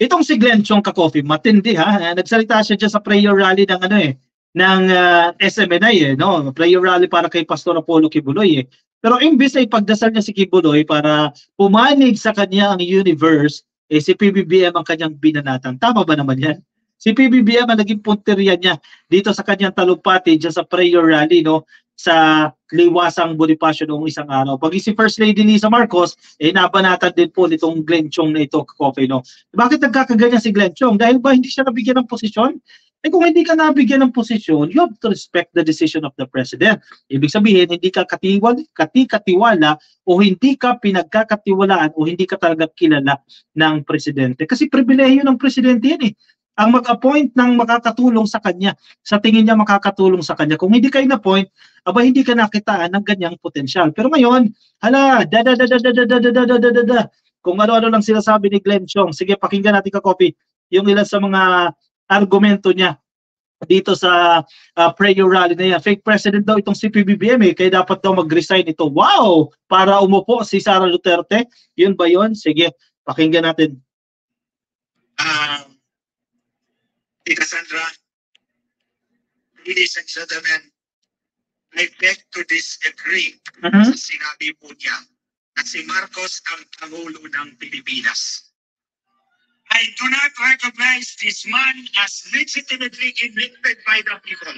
Itong si Glenn Chong Ka-Coffee, matindi ha. Nagsalita siya dyan sa prayer rally ng ng SMNI no? Prayer rally para kay Pastor Apollo Kibuloy Pero imbis ay pagdasal niya si Kibuloy para pumanig sa kanya ang universe, si PBBM ang kanyang binanatan. Tama ba naman yan? Si PBBM ang naging punteriya niya dito sa kanyang talumpati dyan sa prayer rally no? Sa Liwasang Bonifacio noong isang araw. Pag si First Lady Lisa Marcos, nabanatan din po nitong Glenn Chong na ito, Coffee, no? Bakit nagkakaganyan si Glenn Chong? Dahil ba hindi siya nabigyan ng posisyon? Kung hindi ka nabigyan ng posisyon, you have to respect the decision of the President. Ibig sabihin, hindi ka katiwala o hindi ka pinagkakatiwalaan o hindi ka talaga kilala ng Presidente. Kasi pribilehiyo ng Presidente yan ang mag-appoint ng makakatulong sa kanya. Sa tingin niya makakatulong sa kanya. Kung hindi kayo na-appoint, hindi ka nakitaan ng ganyang potensyal. Pero ngayon, kung ano-ano lang sinasabi ni Glenn Chong. Sige, pakinggan natin Ka-Coffee yung ilan sa mga argumento niya dito sa prayer rally na yan. Fake president daw itong si PBBM kaya dapat daw mag-resign ito. Wow! Para umupo si Sara Duterte. Yun ba yun? Sige, pakinggan natin. Cassandra, ladies and gentlemen, I beg to disagree sa sinabi po niya na si Marcos ang Pangulo ng Pilipinas. I do not recognize this man as legitimately elected by the people.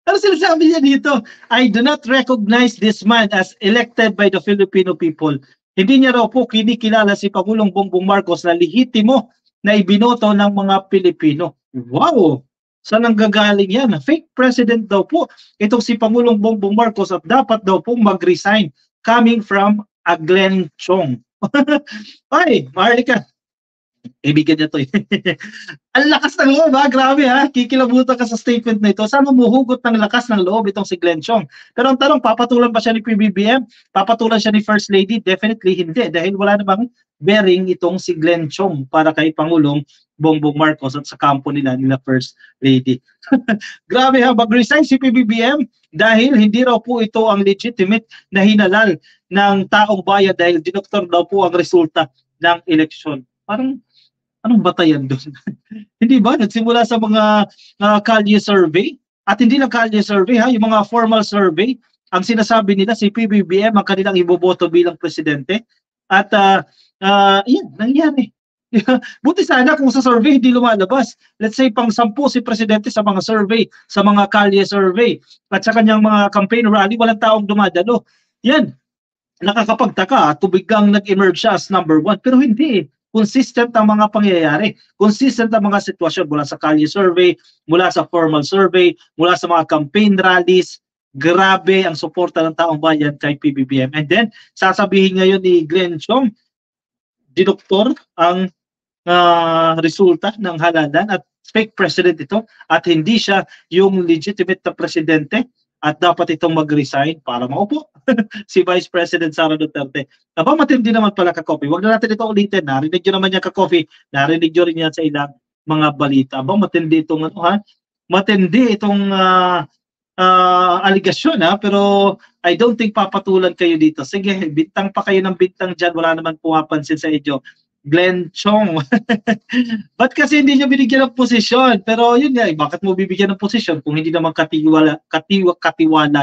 Ano sinasabi niya dito? I do not recognize this man as elected by the Filipino people. Hindi niya raw po kinikilala si Pangulong Bongbong Marcos na lehitimo na ibinoto ng mga Pilipino. Wow! Saan ang gagaling yan? Fake president daw po itong si Pangulong Bongbong Marcos at dapat daw po mag-resign coming from a Glenn Chong. Ay, Marlica. Ibigyan niya to Ang lakas ng loob grabe kikilabutan ka sa statement na ito. Saan mamuhugot ng lakas ng loob itong si Glenn Chong? Pero ang tanong, papatulan ba siya ni PBBM? Papatulan siya ni First Lady? Definitely hindi. Dahil wala namang bearing itong si Glenn Chong para kay Pangulong Bongbong Marcos at sa kampo nila First Lady. Grabe mag-resign si PBBM dahil hindi raw po ito ang legitimate na hinalal ng taong bayan dahil dinoktor daw po ang resulta ng eleksyon. Parang anong batayan doon? Hindi ba? Nagsimula sa mga kalye survey at hindi lang kalye survey yung mga formal survey. Ang sinasabi nila si PBBM ang kanilang iboboto bilang presidente at yan, nangyari. Buti sana kung sa survey hindi lumalabas. Let's say pang 10 si presidente sa mga survey, sa mga kalye survey at sa kanyang mga campaign rally, walang taong dumadalo. Yan, nakakapagtaka at biglang nag-emerge siya as number 1 pero hindi consistent ang mga pangyayari, consistent ang mga sitwasyon mula sa kalye survey, mula sa formal survey, mula sa mga campaign rallies. Grabe ang suporta ng taong bayan kay PBBM. And then, sasabihin ngayon ni Glenn Chong, dinoktor ang resulta ng halalan at fake president ito at hindi siya yung legitimate na presidente at dapat itong mag-resign para maupo si Vice President Sara Duterte. Matindi naman pala Ka-Coffee. Huwag na natin ito ulitin. Narinig nyo naman yan Ka-Coffee. Narinig nyo rin yan sa ilang mga balita. Matindi itong matindi itong aligasyon pero I don't think papatulan kayo dito. Sige, bintang pa kayo ng bintang dyan. Wala naman pumapansin sa inyo. Glenn Chong. Ba't kasi hindi niya binigyan ng posisyon? Pero yun nga, bakit mo bibigyan ng posisyon kung hindi naman katiwala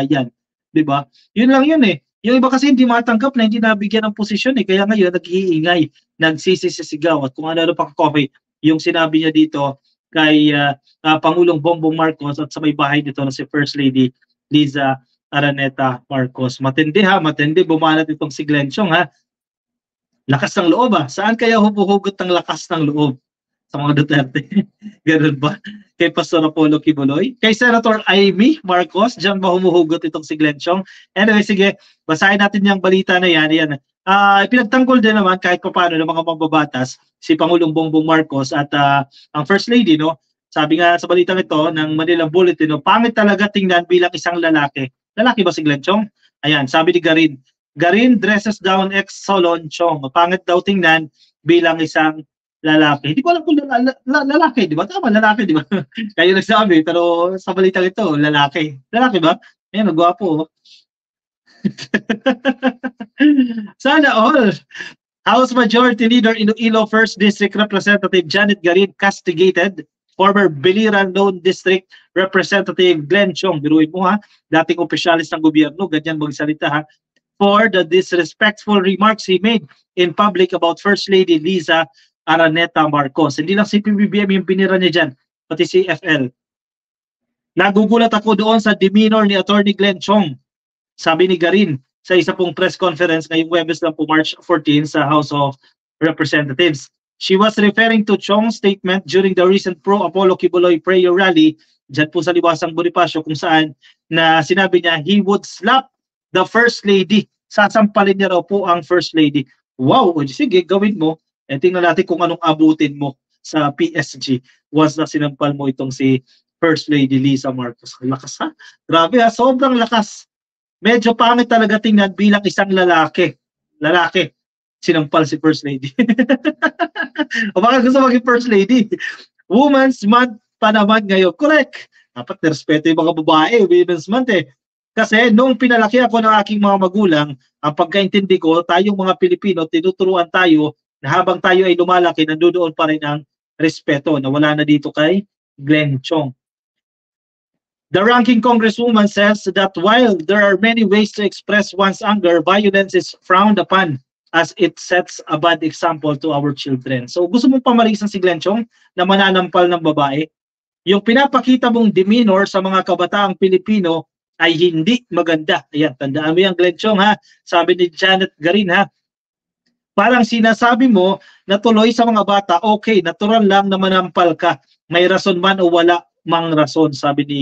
yan? Diba? Yun lang yun Yung iba kasi hindi matanggap na hindi nabigyan ng posisyon kaya ngayon nag-iingay, nagsisisigaw at kung ano pa Ka-Coffee yung sinabi niya dito kay Pangulong Bongbong Marcos at sa may bahay nito na si First Lady Liza Araneta Marcos. Matindi matindi bumanat itong si Glenn Chong Lakas ng loob Saan kaya humuhugot ng lakas ng loob? Sa mga Duterte. Ganun ba? Kay Pastor Apollo Kibuloy? Kay Senator Amy Marcos? Diyan ba humuhugot itong si Glenn Chong? Anyway, sige. Basahin natin yung balita na yan. Pinagtanggol din naman kahit paano ng mga mababatas si Pangulong Bongbong Marcos at ang First Lady, no? Sabi nga sa balitang ito ng Manila Bulletin, pangit talaga tingnan bilang isang lalaki. Lalaki ba si Glenn Chong? Ayan, sabi ni Garin dresses down ex-Solon Chong. Pangit daw tingnan bilang isang lalaki. Hindi ko alam kung lalaki, di ba? Tama, lalaki, di ba? Kayo nagsabi, pero sa balitang ito, lalaki. Lalaki ba? Ayan, nagwapo. Sana all. House Majority Leader Iloilo 1st District Representative Janet Garin castigated. Former Biliran Lone District Representative Glenn Chong, biruin mo ha, dating opisyalis ng gobyerno, ganyan magsalita ha, for the disrespectful remarks he made in public about First Lady Liza Araneta Marcos. Hindi lang si PBBM yung pinira niya dyan, pati si FL. Nagugulat ako doon sa demeanor ni Attorney Glenn Chong, sabi ni Garin sa isa pong press conference ngayong Webes lang po March 14 sa House of Representatives. She was referring to Chong's statement during the recent pro-Apollo Kibuloy prayer rally dyan po sa Liwasang Bonifacio kung saan na sinabi niya he would slap the First Lady. Sasampalin niya raw po ang First Lady. Wow, sige, gawin mo. E tingnan natin kung anong abutin mo sa PSG once na sinampal mo itong si First Lady Liza Marcos. Lakas ha? Grabe ha, sobrang lakas. Medyo pangit talaga tingnan bilang isang lalaki. Sinampal si First Lady. O baka gusto maging First Lady. Women's Month pa naman ngayon. Correct. Dapat nirespeto yung mga babae. Women's Month eh. Kasi nung pinalaki ako ng aking mga magulang, ang pagkaintindi ko, tayong mga Pilipino, tinuturuan tayo na habang tayo ay lumalaki, nandoon pa rin ang respeto na wala na dito kay Glenn Chong. The ranking congresswoman says that while there are many ways to express one's anger, violence is frowned upon as it sets a bad example to our children. So gusto mong pamalisan si Glenn Chong na mananampal ng babae? Yung pinapakita mong demeanor sa mga kabataang Pilipino ay hindi maganda. Ayan, tandaan mo yan Glenn Chong ha. Sabi ni Janet Garin ha. Parang sinasabi mo na tuloy sa mga bata, okay, natural lang na manampal ka. May rason man o wala mang rason, sabi ni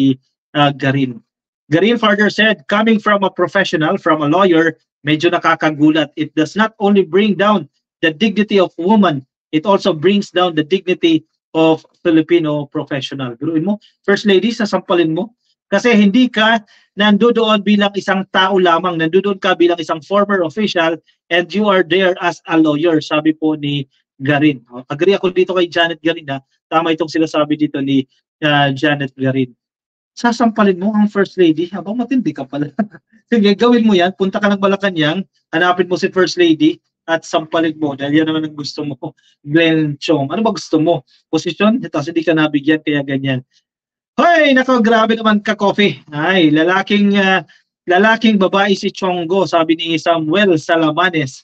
Garin. Garin further said, coming from a professional, from a lawyer, medyo nakakagulat. It does not only bring down the dignity of woman, it also brings down the dignity of Filipino professional. Biruin mo, First Lady, sasampalin mo. Kasi hindi ka nandoon bilang isang tao lamang, nandoon ka bilang isang former official and you are there as a lawyer, sabi po ni Garin. Agree ako dito kay Janet Garin ha. Tama itong sinasabi dito ni Janet Garin. Sasampalin mo ang First Lady, habang matindi ka pala. Sige, gawin mo yan, punta ka ng Malacanang, hanapin mo si First Lady at sampalin mo. Dahil yan naman ang gusto mo, Glenn Chong. Ano ba gusto mo? Posisyon? Tapos hindi ka nabigyan, kaya ganyan. Hoy, nako, grabe naman ka, Coffee. Ay, lalaking babae si Chonggo, sabi ni Samuel Salamanes.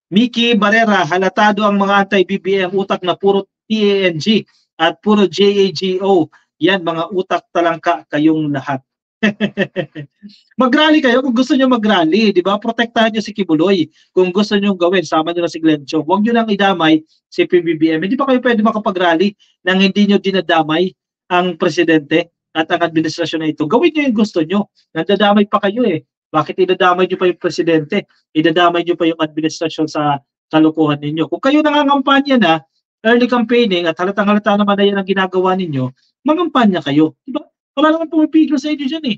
Mickey Barrera, halatado ang mga anti-BBM utak na puro TANG at puro JAGO. Yan, mga utak talangka kayong lahat. Mag-rally kayo kung gusto nyo mag-rally, di ba? Protektahan nyo si Kibuloy. Kung gusto nyo gawin, sama nyo na si Glenn Chong. Huwag nyo nang idamay si PBBM. Hindi pa kayo pwede makapag-rally nang hindi nyo dinadamay ang presidente at ang administrasyon na ito. Gawin nyo yung gusto nyo. Nandadamay pa kayo eh. Bakit idadamay nyo pa yung presidente? Idadamay nyo pa yung administrasyon sa kalukuhan ninyo. Kung kayo nangangampanya na, early campaigning at halatang-halata naman na yan ang ginagawa ninyo, mangampanya kayo. Diba? Wala naman pumipigil sa inyo dyan eh.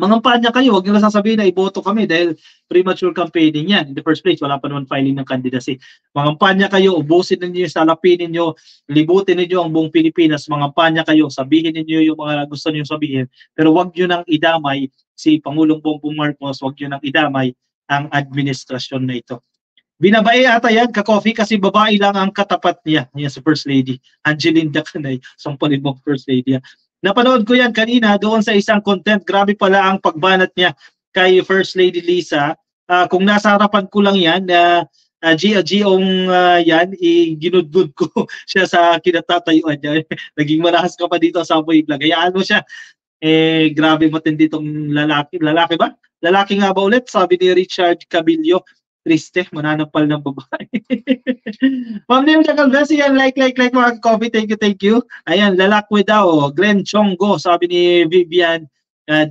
Mangampanya kayo, huwag nyo na sasabihin na iboto kami dahil premature campaigning yan. In the first place, wala pa naman filing ng candidacy. Mangampanya kayo, ubusin ninyo yung salapin ninyo, libutin ninyo ang buong Pilipinas, mangampanya kayo, sabihin ninyo yung mga gusto nyo sabihin, pero huwag nyo nang idamay si Pangulong Bongbong Marcos, huwag nyo nang idamay ang administrasyon na ito. Binabae ata yan, ka-coffee, kasi babae lang ang katapat niya. Yan si First Lady. Angelinda Canay. Sampalin mo First Lady. Napanood ko yan kanina doon sa isang content. Grabe pala ang pagbanat niya kay First Lady Liza. Kung nasa harapan ko lang yan, G-ong yan, ginudgud ko siya sa kinatatayuan niya. Naging marahas ka pa dito sa Boy Vlog. Hayaan mo siya. Grabe matindi itong lalaki. Lalaki ba? Lalaki nga ba ulit? Sabi ni Richard Cabillo. Triste, mananampal ng babae. Ma'am Neil Calvesi, yan, like mga coffee, thank you. Ayan, lalakwe daw, Glenn Chonggo, sabi ni Vivian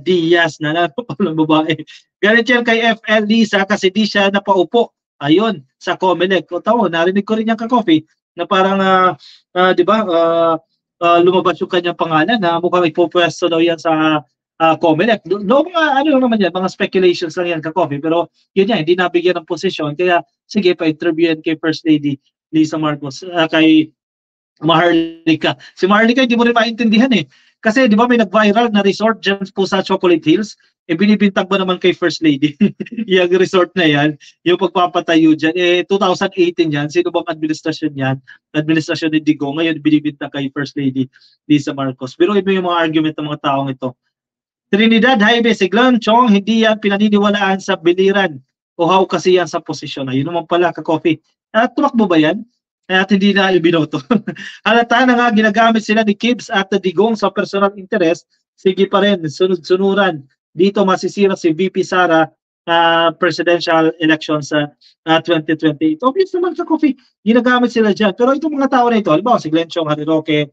Diaz, nananampal ng babae. Ganit yan kay FL Liza kasi di siya napaupo. Ayun, sa Comelec. O tao, narinig ko rin yan ka-coffee, na parang, di ba, lumabas yung kanyang pangalan na mukhang ipopwesto daw yan sa Comelec. No, ano naman yan, mga speculations lang yan ka-coffee, pero yun yan, hindi nabigyan ng posisyon, kaya sige, pa-interviewin kay First Lady Liza Marcos, kay Maharlika. Si Maharlika, hindi mo rin maintindihan eh, Kasi di ba may nag-viral na resort dyan po sa Chocolate Hills, binibintang ba naman kay First Lady? Yung resort na yan, yung pagpapatayo dyan, 2018 yan, sino bang administrasyon yan? Administrasyon ni Digong, ngayon binibintang kay First Lady Lisa Marcos. Pero ito yung mga argument ng mga taong ito. Trinidad Jaime, si Glenn Chong, hindi yan pinaniniwalaan sa biliran. Uhaw kasi yan sa posisyon. Ayun naman pala, ka-coffee. Tumakbo ba yan? At hindi na ibinoto. Halata na nga ginagamit sila ni Gibbs at Digong sa personal interest, sige pa rin, sunod-sunuran. Dito masisira si VP Sara presidential election sa 2028. Obvious naman sa coffee, ginagamit sila dyan. Pero itong mga tao na ito, halimbawa si Glenn Chong, Harry Roque,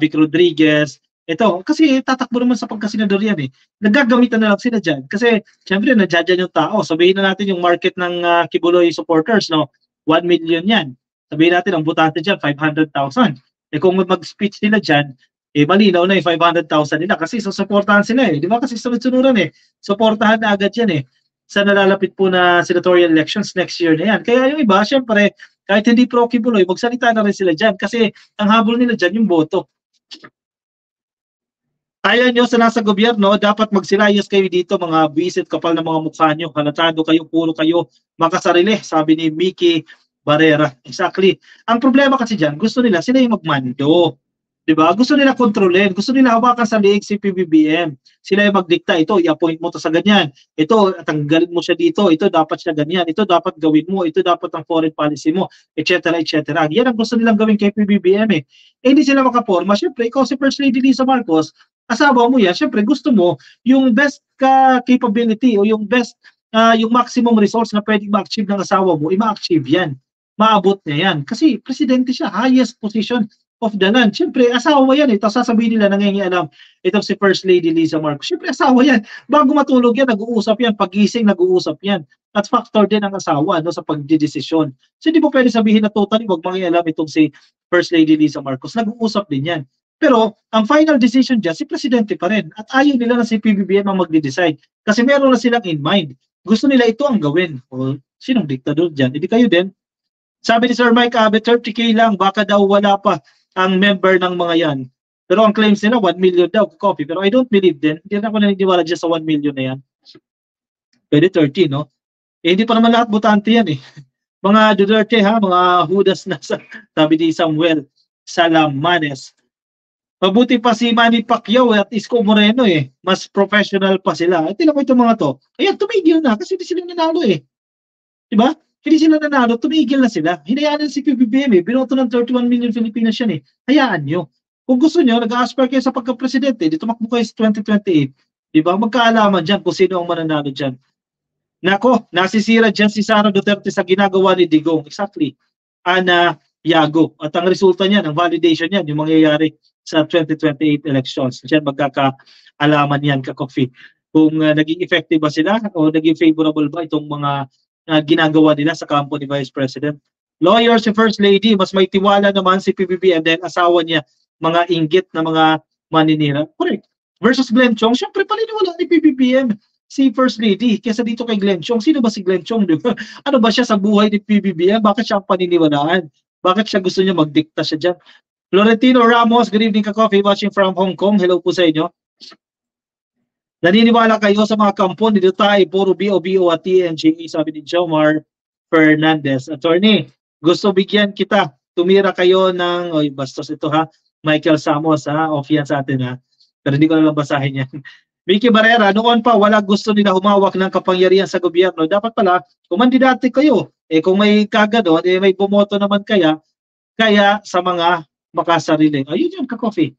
Vic Rodriguez, ito, kasi tatakbo naman sa pagkasenador yan eh. Nagagamitan na lang sila dyan. Kasi, syempre, nadyan yung tao. Sabihin na natin yung market ng Kibuloy supporters, no? 1 million yan. Sabihin natin, ang butante dyan, 500,000. Kung mag-speech nila dyan, malinaw na yung 500,000 nila kasi susuportahan sila eh. Di ba? Kasi sunod-sunuran eh. Suportahan na agad yan eh. Sa nalalapit po na senatorial elections next year na yan. Kaya yung iba, syempre, kahit hindi pro-Kibuloy, magsalita na rin sila dyan kasi ang habol nila dyan yung boto. Kaya nyo sa nasa gobyerno, dapat magsilayas kayo dito, mga visit kapal na mga mukha nyo. Halatado kayo, puro kayo makasarili, sabi ni Mickey Barrera. Exactly. Ang problema kasi dyan, gusto nila sila yung magmando. Diba? Gusto nila kontrolin. Gusto nila hawakan sa liig si PBBM. Sila yung magdikta. Ito, i-appoint mo to sa ganyan. Ito, tanggalin mo siya dito. Ito, dapat siya ganyan. Ito, dapat gawin mo. Ito, dapat ang foreign policy mo. Etc. Etc. Yan ang gusto nilang gawin kay PBBM eh. Hindi sila makaporma. Siyempre, ikaw si First Lady Lisa Marcos, asawa mo yan. Siyempre, gusto mo yung best capability o yung best, yung maximum resource na pwedeng ma-achieve ng asawa mo, ma-achieve yan. Maabot niya yan. Kasi presidente siya, highest position of the land. Siyempre, asawa yan eh. Tapos sasabihin nila, nangingialam, itong si First Lady Lisa Marcos. Siyempre, asawa yan. Bago matulog yan, nag-uusap yan. Pagising, nag-uusap yan. At factor din ang asawa no, sa pagdidesisyon. So, hindi mo pwede sabihin na totally, wag mangingialam itong si First Lady Lisa Marcos. Nag-uusap din yan. Pero, ang final decision dyan, si Presidente pa rin. At ayaw nila na si PBBM ang magde-decide. Kasi meron na silang in mind. Gusto nila ito ang gawin. O, sinong diktador dyan? Hindi kayo din. Sabi ni Sir Mike Abe, 30K lang, baka daw wala pa ang member ng mga yan. Pero ang claims nila, 1 million daw coffee. Pero I don't believe din. Hindi na ako naniniwala dyan sa 1 million na yan. Pwede 30, no? Hindi pa naman lahat butante yan eh. Mga Duterte ha, mga hudas na sabi ni Samuel Salamanes. Mabuti pa si Manny Pacquiao at Isko Moreno eh. Mas professional pa sila. At tinan mo itong mga to. Ayan, tumigil na kasi hindi sila nanalo eh. Diba? Hindi sila nanalo, tumigil na sila. Hinayaan na si PBBM eh. Binoto ng 31 million Filipinas yan eh. Hayaan nyo. Kung gusto nyo, nag-aspire kayo sa pagka-presidente, di tumakbo kayo sa 2028. Diba? Magkaalaman dyan kung sino ang mananalo dyan. Nako, nasisira dyan si Sara Duterte sa ginagawa ni Digong. Exactly. Ana Yago. At ang resulta niyan, ang validation niyan, yung mangyayari sa 2028 elections. Diyan magkakaalaman yan, ka-coffee. Kung naging effective ba sila o naging favorable ba itong mga ginagawa nila sa kampo ni Vice President. Lawyer si First Lady, mas may tiwala naman si PBBM dahil asawa niya, mga inggit na mga maninira. Correct. Versus Glenn Chong, syempre paniniwala ni PBBM si First Lady kesa dito kay Glenn Chong. Sino ba si Glenn Chong? Diba? Ano ba siya sa buhay ni PBBM? Bakit siya ang paniniwalaan? Bakit siya gusto niya magdikta siya dyan? Florentino Ramos, good evening ka-coffee, watching from Hong Kong. Hello po sa inyo. Naniniwala kayo sa mga kampo ni Dutay, puro BO at TNG, sabi ni Jomar Fernandez. Attorney, gusto bigyan kita. Tumira kayo ng, bastos ito ha, Michael Samos ha, off yan sa atin ha. Pero hindi ko na lang basahin yan. Mickey Barrera, noon pa wala gusto nila humawak ng kapangyarihan sa gobyerno. Dapat pala, kumandidate kayo. Kung may kagado, may bumoto naman kaya sa mga makasarili. Ayun yun, ka-coffee.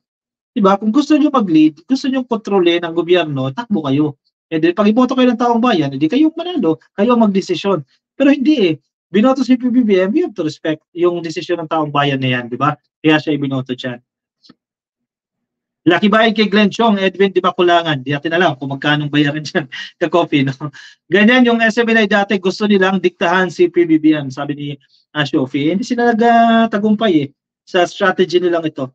Diba? Kung gusto nyo mag-lead, gusto nyo kontrolin ang gobyerno, takbo kayo. Then pag iboto kayo ng taong bayan, hindi kayo manalo, kayo magdesisyon. Pero hindi eh. Binoto si PBBM, you have to respect yung desisyon ng taong bayan na yan, di ba? Kaya siya ibinoto dyan. Laki bayan kay Glenn Chong, Edwin Di Bakulangan. Di natin alam kung magkanong bayaran dyan ka-coffee. No? Ganyan yung SMNI dati, gusto nilang diktahan si PBBM, sabi ni Shofi. Hindi sila nagtagumpay eh sa strategy nilang ito.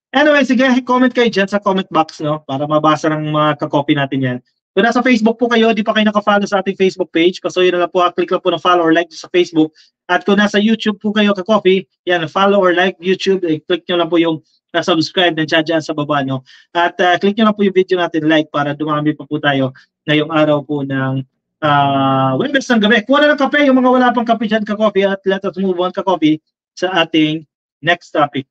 Anyway, sige, comment kayo dyan sa comment box, no? Para mabasa ng mga ka-copy natin yan. Kung nasa Facebook po kayo, di pa kayo naka-follow sa ating Facebook page, pasuyin na lang po, click lang po ng follow or like sa Facebook At kung nasa YouTube po kayo ka-coffee, yan, follow or like YouTube, click nyo lang po yung subscribe na dyan sa baba, no? At click nyo lang po yung video natin, like, para dumami pa po tayo ngayong araw po ng Webes ng gabi. Kuha na ng kape, yung mga wala pang kape dyan ka-coffee, at let us move on ka-coffee sa ating next topic.